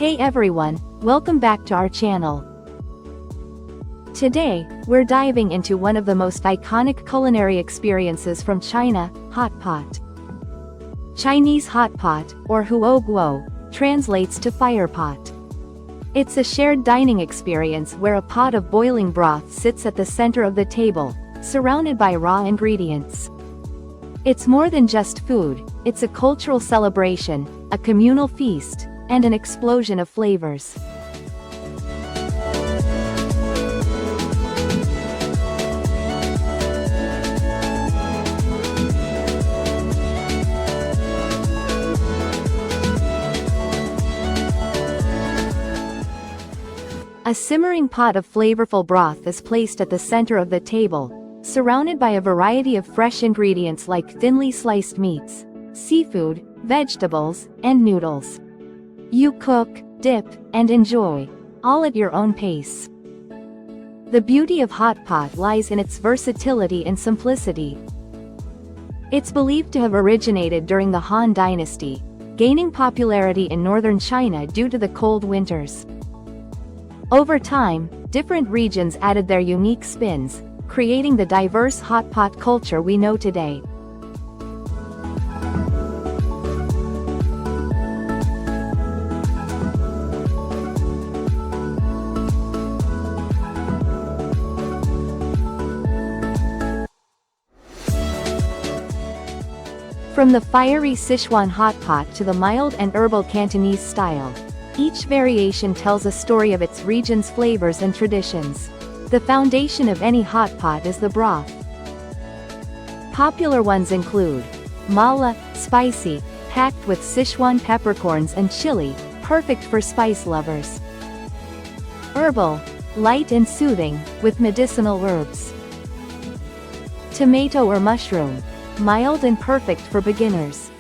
Hey everyone, welcome back to our channel. Today, we're diving into one of the most iconic culinary experiences from China, hot pot. Chinese hot pot, or huo guo, translates to fire pot. It's a shared dining experience where a pot of boiling broth sits at the center of the table, surrounded by raw ingredients. It's more than just food, it's a cultural celebration, a communal feast, and an explosion of flavors. A simmering pot of flavorful broth is placed at the center of the table, surrounded by a variety of fresh ingredients like thinly sliced meats, seafood, vegetables, and noodles. You cook, dip, and enjoy, all at your own pace. The beauty of hot pot lies in its versatility and simplicity. It's believed to have originated during the Han Dynasty, gaining popularity in northern China due to the cold winters. Over time, different regions added their unique spins, creating the diverse hot pot culture we know today. From the fiery Sichuan hot pot to the mild and herbal Cantonese style, each variation tells a story of its region's flavors and traditions. The foundation of any hot pot is the broth. Popular ones include mala, spicy, packed with Sichuan peppercorns and chili, perfect for spice lovers. Herbal, light and soothing, with medicinal herbs. Tomato or mushroom, mild and perfect for beginners.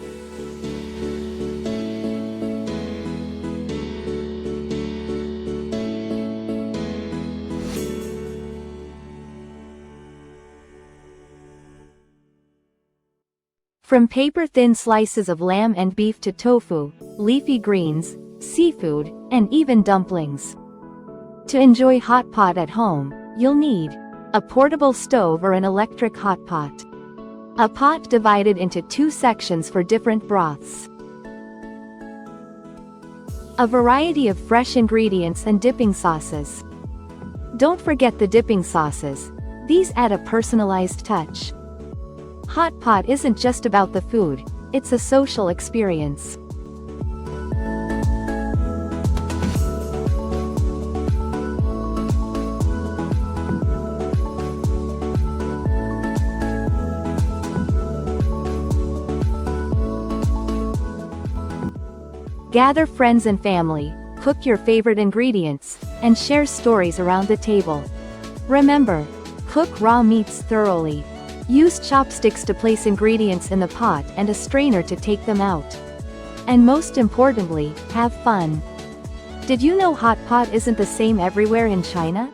From paper-thin slices of lamb and beef to tofu, leafy greens, seafood, and even dumplings. To enjoy hot pot at home, you'll need a portable stove or an electric hot pot. A pot divided into two sections for different broths. A variety of fresh ingredients and dipping sauces. Don't forget the dipping sauces, these add a personalized touch. Hot pot isn't just about the food, it's a social experience. Gather friends and family, cook your favorite ingredients, and share stories around the table. Remember, cook raw meats thoroughly. Use chopsticks to place ingredients in the pot and a strainer to take them out. And most importantly, have fun. Did you know hot pot isn't the same everywhere in China?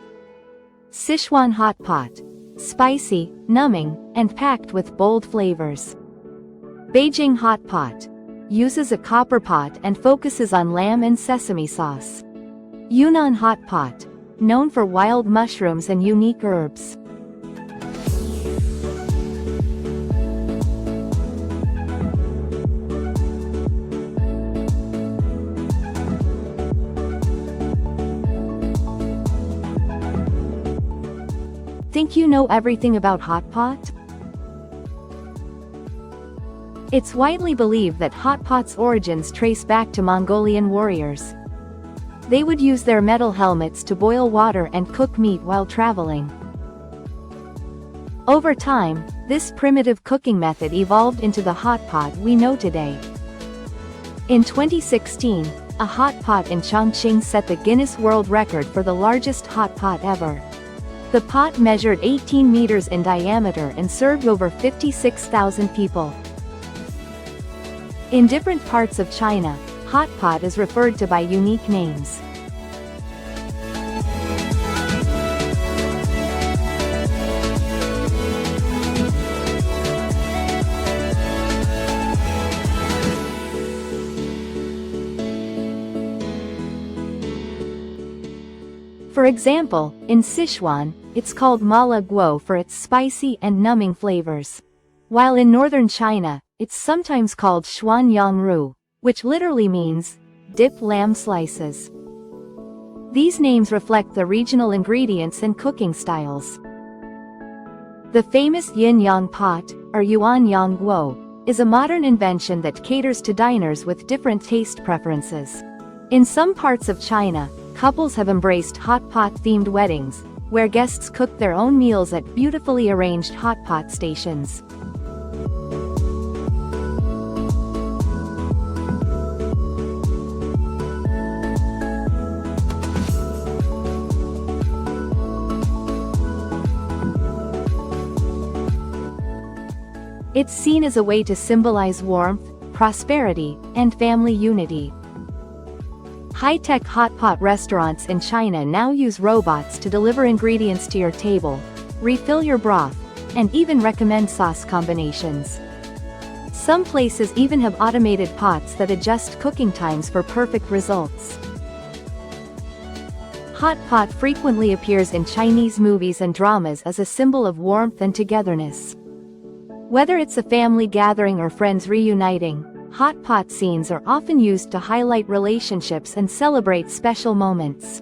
Sichuan hot pot. Spicy, numbing, and packed with bold flavors. Beijing hot pot. Uses a copper pot and focuses on lamb and sesame sauce. Yunnan hot pot. Known for wild mushrooms and unique herbs. Think you know everything about hot pot? It's widely believed that hot pot's origins trace back to Mongolian warriors. They would use their metal helmets to boil water and cook meat while traveling. Over time, this primitive cooking method evolved into the hot pot we know today. In 2016, a hot pot in Chongqing set the Guinness World Record for the largest hot pot ever. The pot measured 18 meters in diameter and served over 56,000 people. In different parts of China, hot pot is referred to by unique names. For example, in Sichuan, it's called mala guo for its spicy and numbing flavors. While in northern China, it's sometimes called xuan yang ru, which literally means, dip lamb slices. These names reflect the regional ingredients and cooking styles. The famous yin-yang pot, or yuan-yang guo, is a modern invention that caters to diners with different taste preferences. In some parts of China, couples have embraced hot pot-themed weddings, where guests cook their own meals at beautifully arranged hot pot stations. It's seen as a way to symbolize warmth, prosperity, and family unity. High-tech hot pot restaurants in China now use robots to deliver ingredients to your table, refill your broth, and even recommend sauce combinations. Some places even have automated pots that adjust cooking times for perfect results. Hot pot frequently appears in Chinese movies and dramas as a symbol of warmth and togetherness. Whether it's a family gathering or friends reuniting, hot pot scenes are often used to highlight relationships and celebrate special moments.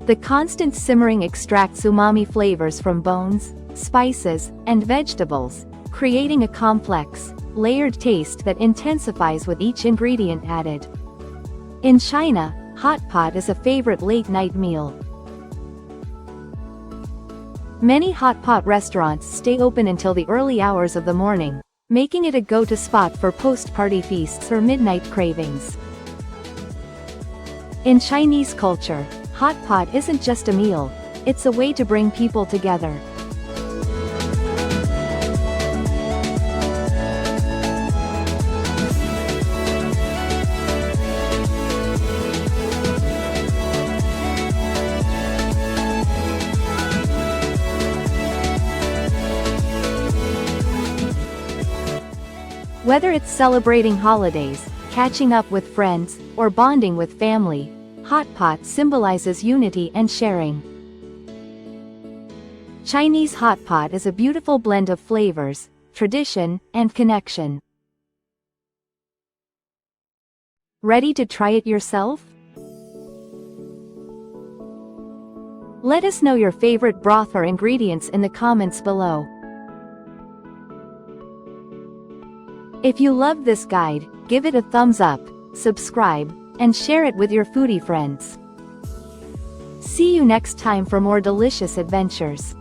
The constant simmering extracts umami flavors from bones, spices, and vegetables, creating a complex, layered taste that intensifies with each ingredient added. In China, hot pot is a favorite late-night meal. Many hot pot restaurants stay open until the early hours of the morning, making it a go-to spot for post-party feasts or midnight cravings. In Chinese culture, hot pot isn't just a meal, it's a way to bring people together. Whether it's celebrating holidays, catching up with friends, or bonding with family, hot pot symbolizes unity and sharing. Chinese hot pot is a beautiful blend of flavors, tradition, and connection. Ready to try it yourself? Let us know your favorite broth or ingredients in the comments below. If you loved this guide, give it a thumbs up, subscribe, and share it with your foodie friends. See you next time for more delicious adventures.